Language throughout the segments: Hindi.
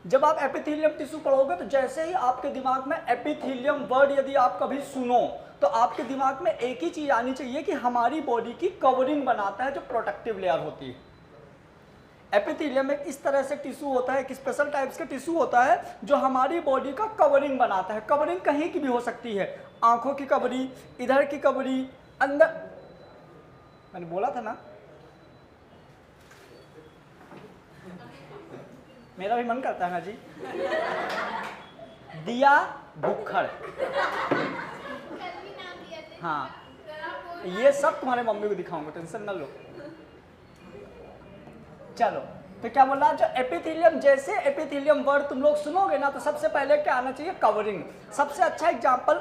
जब आप एपिथेलियम टिश्यू पढ़ोगे तो जैसे ही आपके दिमाग में एपिथेलियम वर्ड यदि आप कभी सुनो तो आपके दिमाग में एक ही चीज आनी चाहिए कि हमारी बॉडी की कवरिंग बनाता है, जो प्रोटेक्टिव लेयर होती है। एपिथेलियम एक इस तरह से टिश्यू होता है, एक स्पेशल टाइप्स का टिश्यू होता है जो हमारी बॉडी का कवरिंग बनाता है। कवरिंग कहीं की भी हो सकती है, आंखों की कवरिंग, इधर की कवरिंग, अंदर, मैंने बोला था ना, मेरा भी मन करता है ना जी। दिया भुक्खड़, हाँ ये सब तुम्हारे मम्मी को दिखाऊंगा, टेंशन ना लो। चलो तो क्या बोला, जो एपिथेलियम, जैसे एपिथेलियम वर्ड तुम लोग सुनोगे ना तो सबसे पहले क्या आना चाहिए, कवरिंग। सबसे अच्छा एग्जांपल,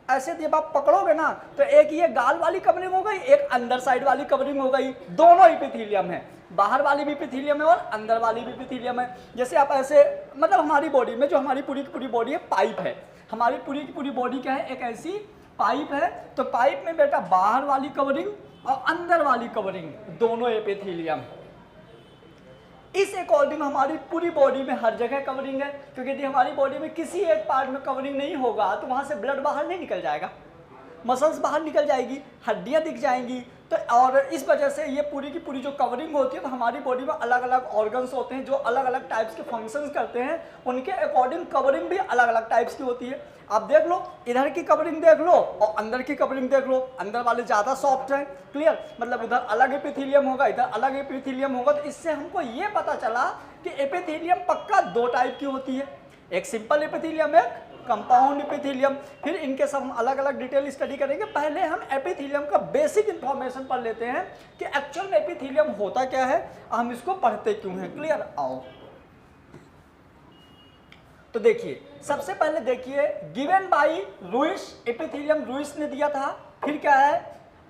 ऐसे जब आप पकड़ोगे ना तो एक ये गाल वाली कवरिंग हो गई, एक अंदर साइड वाली कवरिंग हो गई, दोनों एपिथेलियम है, बाहर वाली भी एपिथेलियम है और अंदर वाली भी एपिथेलियम है। जैसे आप ऐसे, मतलब हमारी बॉडी में जो हमारी पूरी की पूरी बॉडी है पाइप है, हमारी पूरी की पूरी बॉडी क्या है, एक ऐसी पाइप है। तो पाइप में बेटा बाहर वाली कवरिंग और अंदर वाली कवरिंग दोनों एपिथेलियम। इस अकॉर्डिंग हमारी पूरी बॉडी में हर जगह कवरिंग है, क्योंकि यदि हमारी बॉडी में किसी एक पार्ट में कवरिंग नहीं होगा तो वहां से ब्लड बाहर नहीं निकल जाएगा, मसल्स बाहर निकल जाएगी, हड्डियां दिख जाएंगी। तो और इस वजह से ये पूरी की पूरी जो कवरिंग होती है, तो हमारी बॉडी में अलग अलग ऑर्गन्स होते हैं जो अलग अलग टाइप्स के फंक्शंस करते हैं, उनके अकॉर्डिंग कवरिंग भी अलग अलग टाइप्स की होती है। आप देख लो, इधर की कवरिंग देख लो और अंदर की कवरिंग देख लो, अंदर वाले ज़्यादा सॉफ्ट है, क्लियर, मतलब उधर अलग एपिथेलियम होगा, इधर अलग एपिथेलियम होगा। तो इससे हमको ये पता चला कि एपिथेलियम पक्का दो टाइप की होती है, एक सिंपल एपिथेलियम, एक कंपाउंड एपिथेलियम। फिर इनके सब हम अलग अलग डिटेल स्टडी करेंगे। पहले हम एपिथेलियम का बेसिक इंफॉर्मेशन पढ़ लेते हैं कि एक्चुअल में एपिथेलियम होता क्या है, हम इसको पढ़ते क्यों हैं, क्लियर। आओ तो देखिए, सबसे पहले देखिए, given by Lewis, epithelium Lewis ने दिया था। फिर क्या है,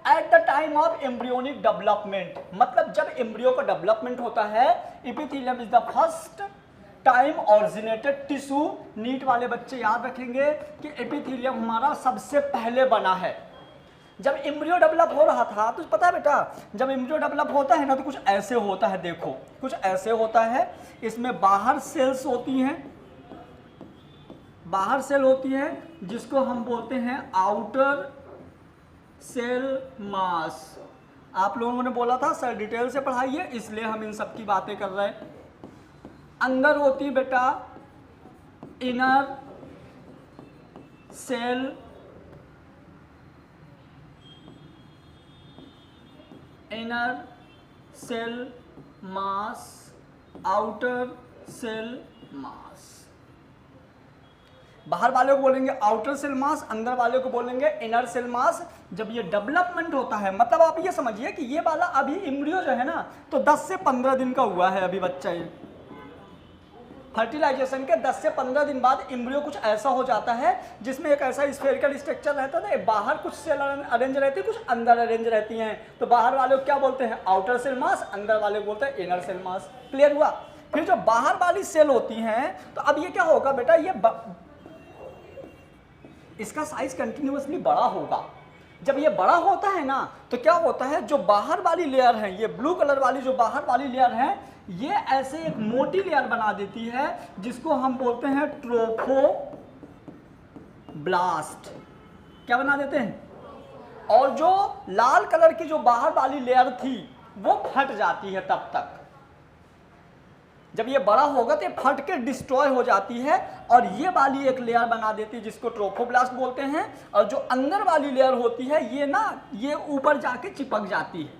at the time of embryonic development, मतलब जब एम्ब्रियो का डेवलपमेंट होता है, epithelium is the first time originated tissue. NEET वाले बच्चे याद रखेंगे कि एपिथेलियम हमारा सबसे पहले बना है। जब एम्ब्रियो डेवलप हो रहा था तो पता है बेटा, जब एम्ब्रियो डेवलप होता है ना तो कुछ ऐसे होता है, देखो कुछ ऐसे होता है। इसमें बाहर सेल्स होती हैं, बाहर सेल होती है जिसको हम बोलते हैं आउटर सेल मास। आप लोगों ने बोला था सर डिटेल से पढ़ाइए, इसलिए हम इन सब की बातें कर रहे हैं। अंदर होती बेटा inner cell, inner cell mass, outer cell mass. बाहर वाले को बोलेंगे आउटर सेल मास, अंदर वाले को बोलेंगे इनर सेल मास। जब ये डेवलपमेंट होता है, मतलब आप ये समझिए कि ये वाला अभी एम्ब्रियो जो है ना तो 10 से 15 दिन का हुआ है अभी बच्चा। ये फर्टिलाइजेशन के 10 से 15 दिन बाद एम्ब्रियो कुछ ऐसा हो जाता है जिसमें एक ऐसा स्फेरिकल स्ट्रक्चर रहता है, बाहर कुछ सेल अरेंज रहती है, कुछ अंदर अरेंज रहती हैं। तो बाहर वाले को क्या बोलते हैं, आउटर सेल मास, अंदर वाले को बोलते हैं इनर सेल मास। क्लियर हुआ। फिर जो बाहर वाली सेल होती हैं, तो अब ये क्या होगा बेटा, ये इसका साइज कंटिन्यूअसली बड़ा होगा। जब ये बड़ा होता है ना तो क्या होता है, जो बाहर वाली लेयर है, ये ब्लू कलर वाली जो बाहर वाली लेयर है, ये ऐसे एक मोटी लेयर बना देती है जिसको हम बोलते हैं ट्रोफोब्लास्ट। क्या बना देते हैं, और जो लाल कलर की जो बाहर वाली लेयर थी वो फट जाती है। तब तक जब ये बड़ा होगा तो ये फट के डिस्ट्रॉय हो जाती है और ये वाली एक लेयर बना देती है जिसको ट्रोफोब्लास्ट बोलते हैं। और जो अंदर वाली लेयर होती है ये ना, ये ऊपर जाके चिपक जाती है।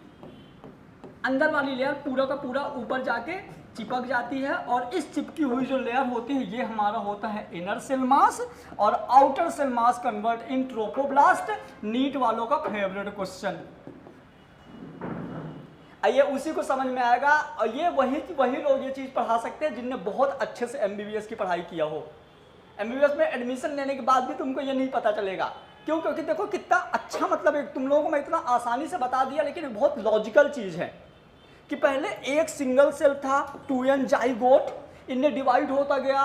अंदर वाली लेयर पूरा का पूरा ऊपर जाके चिपक जाती है और इस चिपकी हुई जो लेयर होती है ये हमारा होता है इनर सेल मास और outer cell mass convert in trophoblast. NEET वालों का फेवरेट क्वेश्चन, ये उसी को समझ में आएगा। और ये वही लोग ये चीज़ पढ़ा सकते हैं जिनने बहुत अच्छे से एमबीबीएस की पढ़ाई किया हो। एमबीबीएस में एडमिशन लेने के बाद भी तुमको ये नहीं पता चलेगा, क्यों? क्योंकि देखो कितना अच्छा, मतलब एक तुम लोगों को मैं इतना आसानी से बता दिया, लेकिन बहुत लॉजिकल चीज़ है कि पहले एक सिंगल सेल था 2n जाइगोट, इनमें डिवाइड होता गया,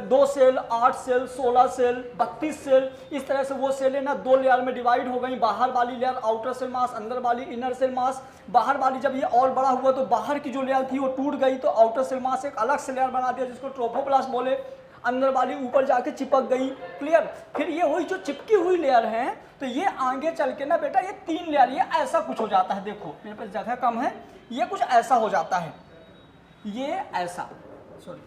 2 सेल, 8 सेल, 16 सेल, 32 सेल, इस तरह से वो सेल है ना 2 लेयर में डिवाइड हो गई। बाहर वाली लेयर आउटर सेल मास, अंदर वाली इनर सेल मास। बाहर वाली जब ये और बड़ा हुआ तो बाहर की जो लेयर थी वो टूट गई, तो आउटर सेल मास एक अलग से लेयर बना दिया जिसको ट्रोफोप्लास्ट बोले। अंदर वाली ऊपर जाके चिपक गई। क्लियर। फिर ये हुई जो चिपकी हुई लेयर है, तो ये आगे चल के ना बेटा ये 3 लेयर ये ऐसा कुछ हो जाता है। देखो मेरे पास जगह कम है, ये कुछ ऐसा हो जाता है, ये ऐसा, सॉरी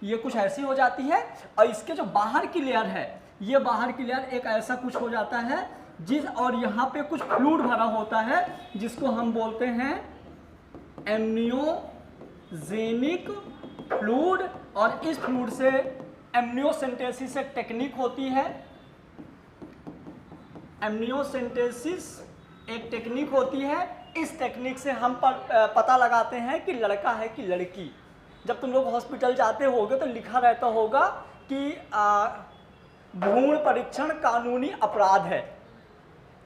ये कुछ ऐसी हो जाती है। और इसके जो बाहर की लेयर है, ये बाहर की लेयर एक ऐसा कुछ हो जाता है जिस, और यहाँ पे कुछ फ्लूइड भरा होता है जिसको हम बोलते हैं एमनियोजेनिक फ्लूइड। और इस फ्लूइड से एमनियोसेंटेसिस एक टेक्निक होती है। एमनियोसेंटेसिस एक टेक्निक होती है। इस टेक्निक से हम पता लगाते हैं कि लड़का है कि लड़की। जब तुम लोग हॉस्पिटल जाते होगे तो लिखा रहता होगा कि भ्रूण परीक्षण कानूनी अपराध है।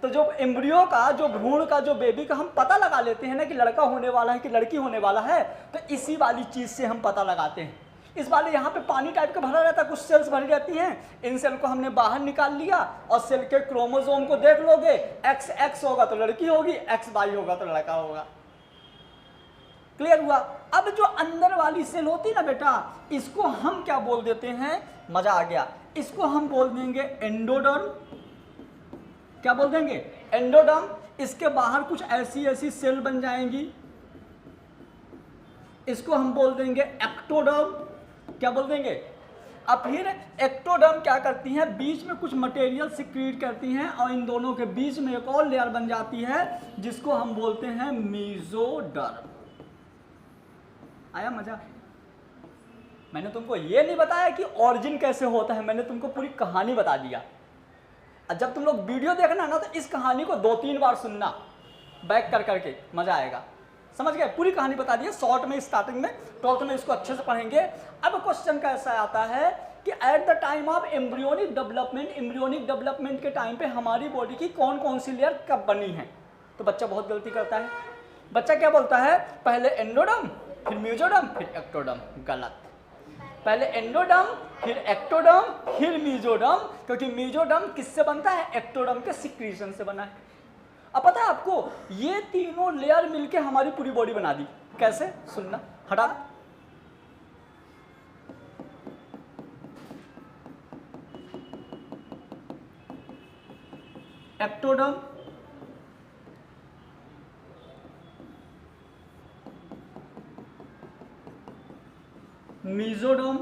तो जो एम्ब्रियो का, जो भ्रूण का, जो बेबी का हम पता लगा लेते हैं ना कि लड़का होने वाला है कि लड़की होने वाला है, तो इसी वाली चीज़ से हम पता लगाते हैं। इस वाले यहाँ पे पानी टाइप का भरा रहता है, कुछ सेल्स भरी रहती हैं। इन सेल को हमने बाहर निकाल लिया और सेल के क्रोमोसोम को देख लोगे, एक्स एक्स होगा तो लड़की होगी, एक्स वाई होगा तो लड़का होगा। क्लियर हुआ। अब जो अंदर वाली सेल होती है ना बेटा, इसको हम क्या बोल देते हैं, मजा आ गया, इसको हम बोल देंगे एंडोडर्म। क्या बोल देंगे, एंडोडर्म। इसके बाहर कुछ ऐसी ऐसी सेल बन जाएंगी, इसको हम बोल देंगे एक्टोडर्म। क्या बोल देंगे। अब फिर एक्टोडर्म क्या करती हैं, बीच में कुछ मटेरियल सिक्रीट करती हैं और इन दोनों के बीच में एक और लेयर बन जाती है जिसको हम बोलते हैं मीजोडर्म। आया मजा। मैंने तुमको ये नहीं बताया कि ऑरिजिन कैसे होता है, मैंने तुमको पूरी कहानी बता दिया। जब तुम लोग वीडियो देखना ना तो इस कहानी को 2-3 बार सुनना बैक कर करके, मजा आएगा। समझ गए, पूरी कहानी बता दी है शॉर्ट में, स्टार्टिंग में। 12th में इसको अच्छे से पढ़ेंगे। अब क्वेश्चन कैसा आता है कि eight the time of embryonic development, embryonic development के टाइम पे हमारी बॉडी की कौन कौन सी लेयर कब बनी है। तो बच्चा बहुत गलती करता है। बच्चा क्या बोलता है, पहले एंडोडर्म फिर मीजोडर्म फिर एक्टोडर्म। गलत। पहले एंडोडर्म फिर एक्टोडर्म फिर मीजोडर्म, क्योंकि मीजोडर्म किससे बनता है, एक्टोडर्म के सिक्रीशन से बना है। अब पता है आपको, ये तीनों लेयर मिलके हमारी पूरी बॉडी बना दी। कैसे, सुनना, हटा। Ectoderm, mesoderm,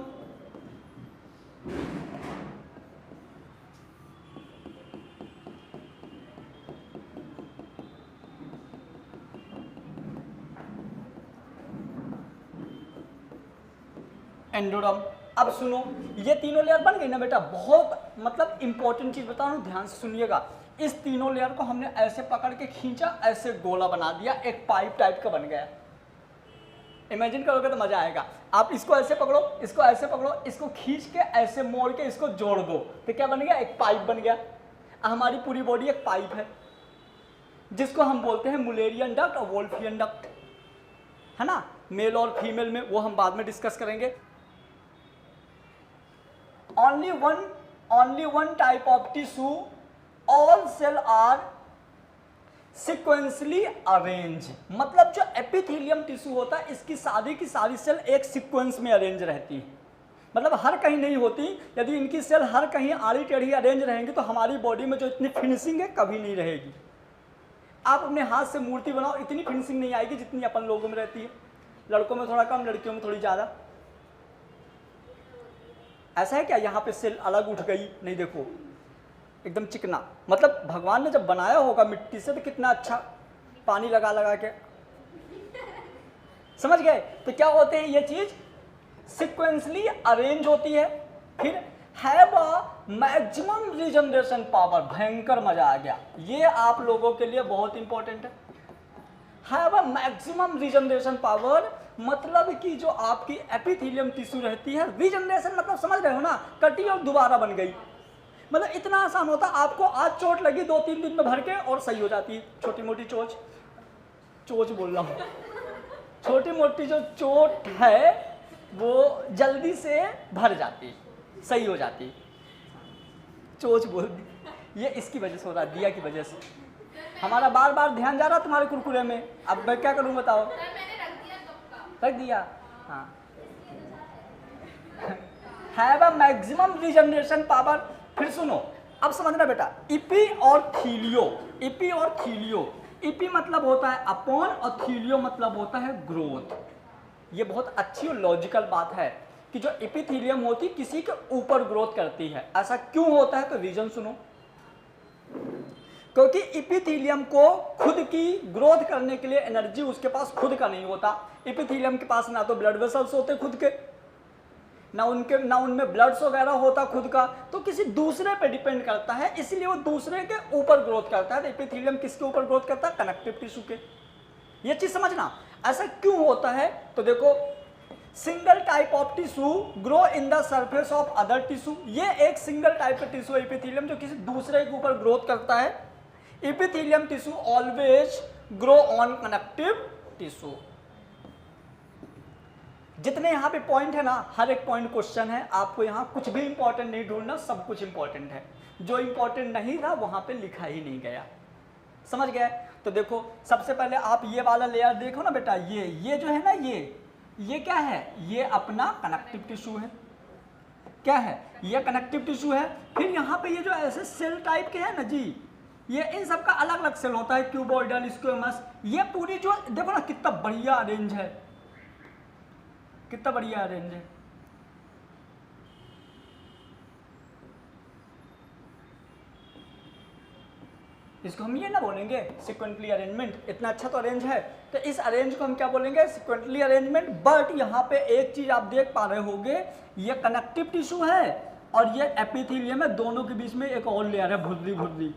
endoderm. अब सुनो, ये तीनों लेयर बन गई ना बेटा। बहुत मतलब इंपॉर्टेंट चीज बता रहा हूं, ध्यान से सुनिएगा। इस तीनों लेयर को हमने ऐसे पकड़ के खींचा, ऐसे गोला बना दिया, एक पाइप टाइप का बन गया। इमेजिन करोगे तो मजा आएगा। आप इसको ऐसे पकड़ो, इसको ऐसे पकड़ो, इसको खींच के ऐसे मोड़ के इसको जोड़ दो, तो क्या बन गया, एक पाइप बन गया। हमारी पूरी बॉडी एक पाइप है जिसको हम बोलते हैं मुलेरियन डक्ट और वोल्फियन डक्ट, है ना। मेल और फीमेल में, वो हम बाद में डिस्कस करेंगे। only one type of tissue, all cell are sequentially arranged। मतलब जो एपिथेलियम टिश्यू होता है, इसकी सारी की सारी सेल एक सीक्वेंस में अरेंज रहती है, मतलब हर कहीं नहीं होती। यदि इनकी सेल हर कहीं आड़ी टेढ़ी अरेंज रहेंगी तो हमारी बॉडी में जो इतनी फिनिशिंग है कभी नहीं रहेगी। आप अपने हाथ से मूर्ति बनाओ, इतनी फिनिशिंग नहीं आएगी जितनी अपन लोगों में रहती है। लड़कों में थोड़ा कम, लड़कियों में थोड़ी ज़्यादा। ऐसा है क्या, यहाँ पे सेल अलग उठ गई, नहीं, देखो एकदम चिकना। मतलब भगवान ने जब बनाया होगा मिट्टी से तो कितना अच्छा पानी लगा लगा के, समझ गए। तो क्या होते हैं, ये चीज सिक्वेंसली अरेंज होती है। फिर have a maximum regeneration power. भयंकर मजा आ गया, ये आप लोगों के लिए बहुत इंपॉर्टेंट है। Have a maximum regeneration power, मतलब कि जो आपकी एपिथेलियम टिश्यू रहती है, रीजनरेशन मतलब समझ रहे हो ना, कटी और दोबारा बन गई। मतलब इतना आसान होता, आपको आज चोट लगी 2-3 दिन में भर के और सही हो जाती है। छोटी मोटी चोट बोल रहा हूँ, छोटी मोटी जो चोट है वो जल्दी से भर जाती, सही हो जाती। चोच बोल दी, ये इसकी वजह से हो रहा, दिया की वजह से। हमारा बार बार ध्यान जा रहा तुम्हारे कुरकुरे में, अब मैं क्या करूँ बताओ? रख दिया, हाँ। Have a maximum regeneration power. फिर सुनो, अब समझना बेटा, इपी और थीलियो, इपी और थीलियो, इपी मतलब होता है अपॉन और थीलियो मतलब होता है ग्रोथ। ये बहुत अच्छी और लॉजिकल बात है कि जो एपिथेलियम होती किसी के ऊपर ग्रोथ करती है। ऐसा क्यों होता है? तो रीजन सुनो, क्योंकि एपिथेलियम को खुद की ग्रोथ करने के लिए एनर्जी उसके पास खुद का नहीं होता। एपिथेलियम के पास ना तो ब्लड वेसल्स होते खुद के, ना उनमें ब्लड्स वगैरह होता खुद का, तो किसी दूसरे पे डिपेंड करता है, इसलिए वो दूसरे के ऊपर ग्रोथ करता है। तो एपिथेलियम किसके ऊपर ग्रोथ करता है? कनेक्टिव टिश्यू के। ये चीज समझना, ऐसा क्यों होता है? तो देखो, single type of tissue grow in the surface of other tissue. ये एक सिंगल टाइप का टिश्यू एपिथेलियम जो किसी दूसरे के ऊपर ग्रोथ करता है। Epithelium tissue always grow on connective tissue. जितने यहाँ पे पॉइंट है ना, हर एक पॉइंट क्वेश्चन है, आपको यहाँ कुछ भी इंपॉर्टेंट नहीं ढूंढना, सब कुछ इंपॉर्टेंट है। जो इंपॉर्टेंट नहीं था वहां पे लिखा ही नहीं गया, समझ गए? तो देखो, सबसे पहले आप ये वाला लेयर देखो ना बेटा, ये जो है ना, ये क्या है? ये अपना कनेक्टिव टिश्यू है। क्या है? ये कनेक्टिव टिश्यू है। फिर यहाँ पे ये जो ऐसे सेल टाइप के है ना जी, ये इन सब का अलग अलग सेल होता है, क्यूबॉइडल, स्क्वेमस। ये पूरी जो देखो ना, कितना बढ़िया अरेंज है, कितना बढ़िया अरेंज है। इसको हम ये ना बोलेंगे सिक्वेंटली अरेंजमेंट, इतना अच्छा तो अरेंज है, तो इस अरेंज को हम क्या बोलेंगे? सिक्वेंटली अरेंजमेंट। बट यहाँ पे एक चीज आप देख पा रहे होगे, ये कनेक्टिव टिश्यू है और ये एपिथेलियम है, दोनों के बीच में एक और लेयर है, भुर्री,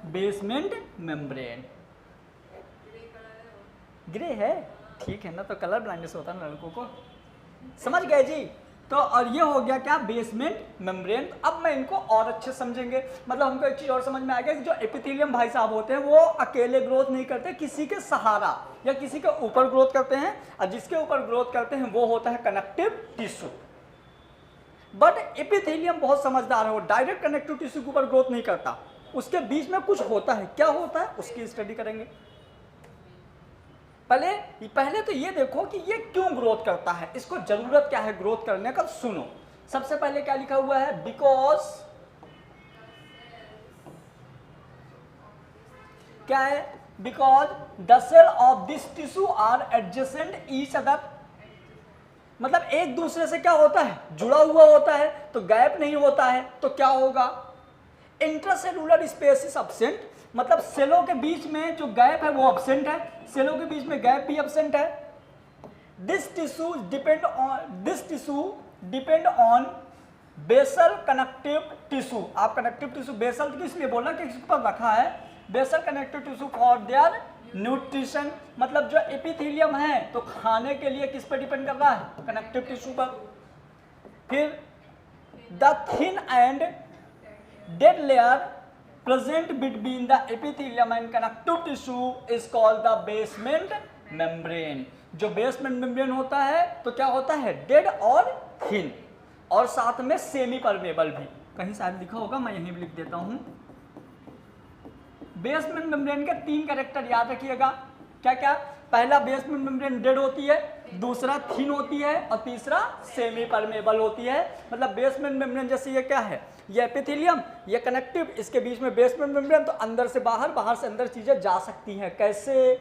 बेसमेंट मेम्ब्रेन। ग्रे है, ठीक है ना, तो कलर ब्लाइंडनेस होता है ना लड़कों को, समझ गए जी? तो और ये हो गया क्या? Basement membrane. अब मैं इनको और अच्छे समझेंगे, मतलब हमको एक चीज और समझ में आ गया कि जो एपिथेलियम भाई साहब होते हैं वो अकेले ग्रोथ नहीं करते, किसी के सहारा या किसी के ऊपर ग्रोथ करते हैं, और जिसके ऊपर ग्रोथ करते हैं वो होता है कनेक्टिव टिश्यू। बट एपिथेलियम बहुत समझदार है, वो डायरेक्ट कनेक्टिव टिश्यू के ऊपर ग्रोथ नहीं करता, उसके बीच में कुछ होता है। क्या होता है उसकी स्टडी करेंगे। पहले तो ये देखो कि ये क्यों ग्रोथ करता है, इसको जरूरत क्या है ग्रोथ करने का। सुनो, सबसे पहले क्या लिखा हुआ है? बिकॉज, क्या है? Because the cell of this tissue are adjacent each other. मतलब एक दूसरे से क्या होता है? जुड़ा हुआ होता है, तो गैप नहीं होता है, तो क्या होगा? इंट्रासेलुलर स्पेस इज एब्सेंट, मतलब सेलों के बीच में जो गैप है वो एब्सेंट है, सेलों के बीच में गैप भी एब्सेंट है। This tissue depend on basal connective tissue. आप कनेक्टिव टिश्यू बेसल किस लिए बोला कि इस पर रखा है? Basal connective tissue for their nutrition. मतलब जो एपिथेलियम है तो खाने के लिए किस पर डिपेंड कर रहा है? कनेक्टिव टिश्यू पर। फिर the thin and dead layer present between the epithelium and connective tissue is called the basement membrane। जो बेसमेंट मेम्ब्रेन होता है तो क्या होता है? डेड और थिन, और साथ में सेमी परमेबल भी। कहीं शायद लिखा होगा, मैं यहीं लिख देता हूं। बेसमेंट मेम्ब्रेन के 3 कैरेक्टर याद रखिएगा। क्या क्या? पहला बेसमेंट मेम्ब्रेन डेड होती है, दूसरा थिन होती है, और तीसरा सेमी परमेबल होती है। मतलब बेसमेंट मेम्ब्रेन जैसे ये क्या है? ये एपिथेलियम, ये कनेक्टिव, इसके बीच में बेसमेंट मेम्ब्रेन, तो अंदर से बाहर, बाहर से अंदर चीजें जा सकती हैं। कैसे?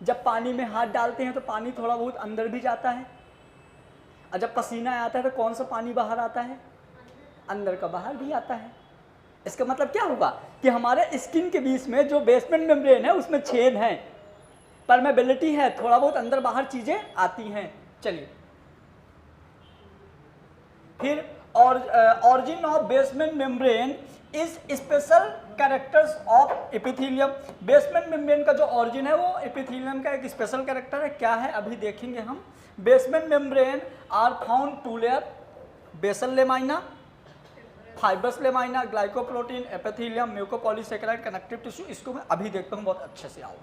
जब पानी में हाथ डालते हैं तो पानी थोड़ा बहुत अंदर भी जाता है, और जब पसीना आता है तो कौन सा पानी बाहर आता है? अंदर का बाहर भी आता है। इसका मतलब क्या हुआ कि हमारे स्किन के बीच में जो बेसमेंट मेम्ब्रेन है उसमें छेद है, परमेबिलिटी है, थोड़ा बहुत अंदर बाहर चीजें आती हैं। चलिए, फिर origin of basement membrane is special characters of epithelium। Basement membrane का जो ऑरिजिन है वो एपिथेलियम का एक स्पेशल कैरेक्टर है। क्या है अभी देखेंगे हम। Basement membrane are found 2 layer, basal lamina, fibres lamina, glycoprotein, epithelium, mucopolysaccharide, connective tissue, इसको मैं अभी देखता हूँ बहुत अच्छे से आओ।